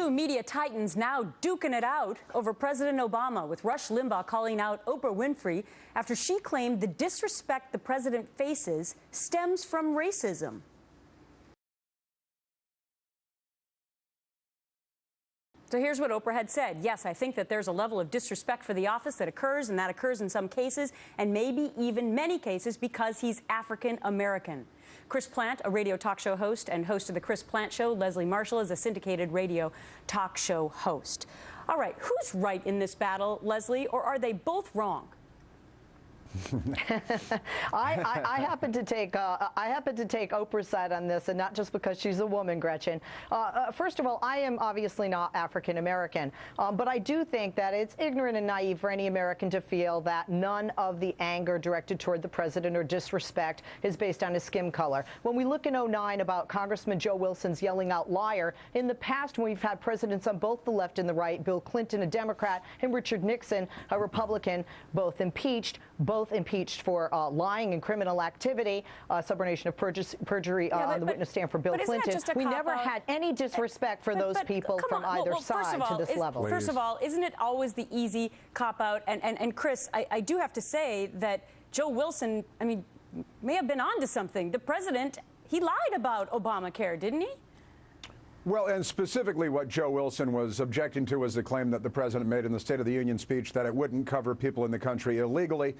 Two media titans now duking it out over President Obama, with Rush Limbaugh calling out Oprah Winfrey after she claimed the disrespect the president faces stems from racism. So here's what Oprah had said. Yes, I think that there's a level of disrespect for the office that occurs, and that occurs in some cases, and maybe even many cases, because he's African American. Chris Plante, a radio talk show host and host of The Chris Plante Show. Leslie Marshall is a syndicated radio talk show host. All right, who's right in this battle, Leslie, or are they both wrong? I happen to take Oprah's side on this, and not just because she's a woman, Gretchen. First of all, I am obviously not African American, but I do think that it's ignorant and naive for any American to feel that none of the anger directed toward the president or disrespect is based on his skin color. When we look in '09 about Congressman Joe Wilson's yelling out liar, in the past when we've had presidents on both the left and the right, Bill Clinton, a Democrat, and Richard Nixon, a Republican, both impeached for lying and criminal activity, subornation of perjury on the witness stand for Bill Clinton. We never had any disrespect for those people from either side to this level. First of all, isn't it always the easy cop-out? And Chris, I do have to say that Joe Wilson, I mean, may have been onto something. The president, he lied about Obamacare, didn't he? Well, and specifically what Joe Wilson was objecting to was the claim that the president made in the State of the Union speech that it wouldn't cover people in the country illegally.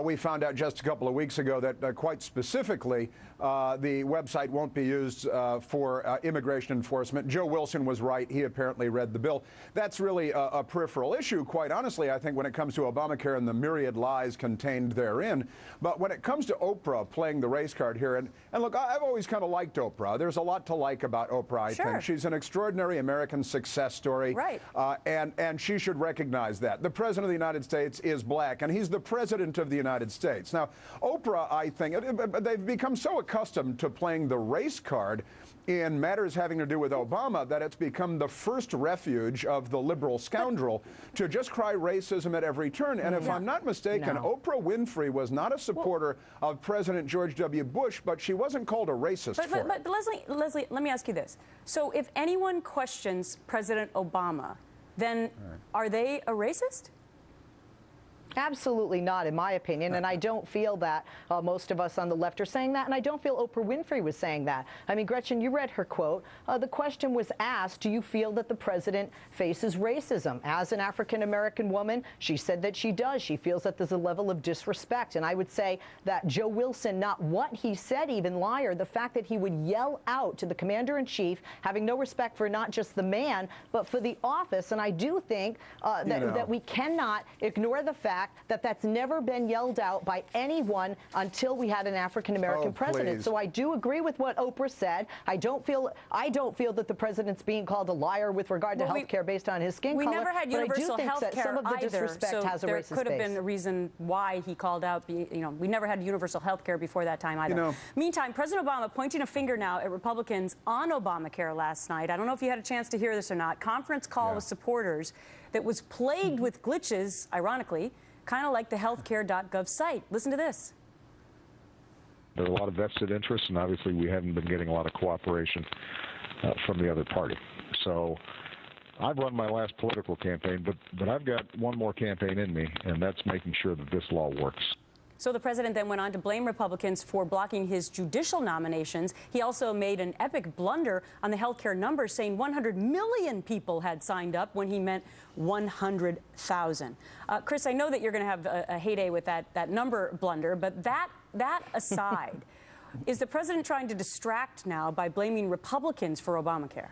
We found out just a couple of weeks ago that quite specifically the website won't be used for immigration enforcement. Joe Wilson was right. He apparently read the bill. That's really a peripheral issue, quite honestly, I think, when it comes to Obamacare and the myriad lies contained therein. But when it comes to Oprah playing the race card here, and look, I've always kind of liked Oprah. There's a lot to like about Oprah, I think. She's an extraordinary American success story, right? And she should recognize that. The President of the United States is black, and he's the President of the United States. Now, Oprah, I think, they've become so accustomed to playing the race card in matters having to do with Obama that it's become the first refuge of the liberal scoundrel to just cry racism at every turn. And if I'm not mistaken, Oprah Winfrey was not a supporter of President George W. Bush, but she wasn't called a racist for it. But Leslie, let me ask you this. So if anyone questions President Obama, then are they a racist? Absolutely not, in my opinion, and I don't feel that most of us on the left are saying that, and I don't feel Oprah Winfrey was saying that. I mean, Gretchen, you read her quote. The question was asked, do you feel that the president faces racism? As an African-American woman, she said that she does. She feels that there's a level of disrespect, and I would say that Joe Wilson, not what he said even, liar, the fact that he would yell out to the commander-in-chief, having no respect for not just the man, but for the office, and I do think that we cannot ignore the fact that that's never been yelled out by anyone until we had an African-American president. So I do agree with what Oprah said. I don't feel that the president's being called a liar with regard to health care based on his skin color. We never had universal health care some of the either, disrespect so has a there racist could have base. been a reason why he called out. We never had universal health care before that time either. Meantime, President Obama pointing a finger now at Republicans on Obamacare last night. I don't know if you had a chance to hear this or not. Conference call with supporters that was plagued with glitches, ironically, kind of like the healthcare.gov site. Listen to this. There are a lot of vested interests, and obviously we haven't been getting a lot of cooperation from the other party. So I've run my last political campaign, but I've got one more campaign in me, and that's making sure that this law works. So the president then went on to blame Republicans for blocking his judicial nominations. He also made an epic blunder on the health care numbers, saying 100 million people had signed up when he meant 100,000. Chris, I know that you're going to have a heyday with that number blunder, but that aside, is the president trying to distract now by blaming Republicans for Obamacare?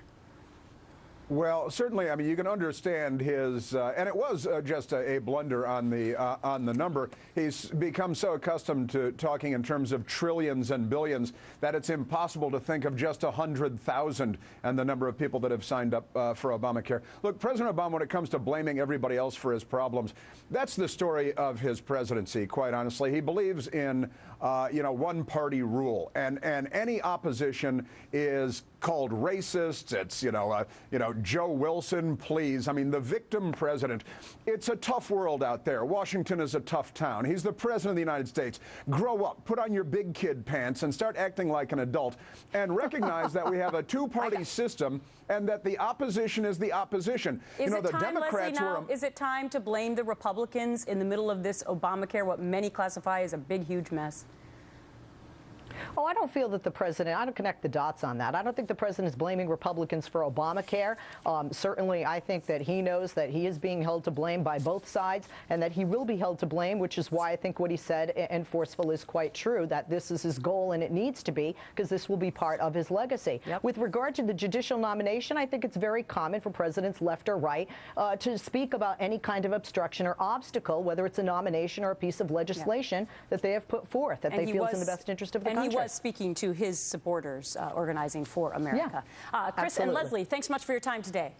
Well, certainly, I mean, you can understand his, and it was just a blunder on the number. He's become so accustomed to talking in terms of trillions and billions that it's impossible to think of just 100,000 and the number of people that have signed up for Obamacare. Look, President Obama, when it comes to blaming everybody else for his problems, that's the story of his presidency, quite honestly. He believes in, one-party rule, and any opposition is called racists. It's, Joe Wilson, please. I mean, the victim president. It's a tough world out there. Washington is a tough town. He's the president of the United States. Grow up, put on your big kid pants, and start acting like an adult, and recognize that we have a two-party system and that the opposition is the opposition. Is it time, Leslie, now, is it time to blame the Republicans in the middle of this Obamacare, what many classify as a big, huge mess? Oh, I don't feel that the president, I don't connect the dots on that. I don't think the president is blaming Republicans for Obamacare. Certainly, I think that he knows that he is being held to blame by both sides and that he will be held to blame, which is why I think what he said and forceful is quite true, that this is his goal and it needs to be, because this will be part of his legacy. Yep. With regard to the judicial nomination, I think it's very common for presidents, left or right, to speak about any kind of obstruction or obstacle, whether it's a nomination or a piece of legislation that they have put forth, that they feel is in the best interest of the country. He was speaking to his supporters organizing for America. Yeah, Chris and Leslie, thanks so much for your time today.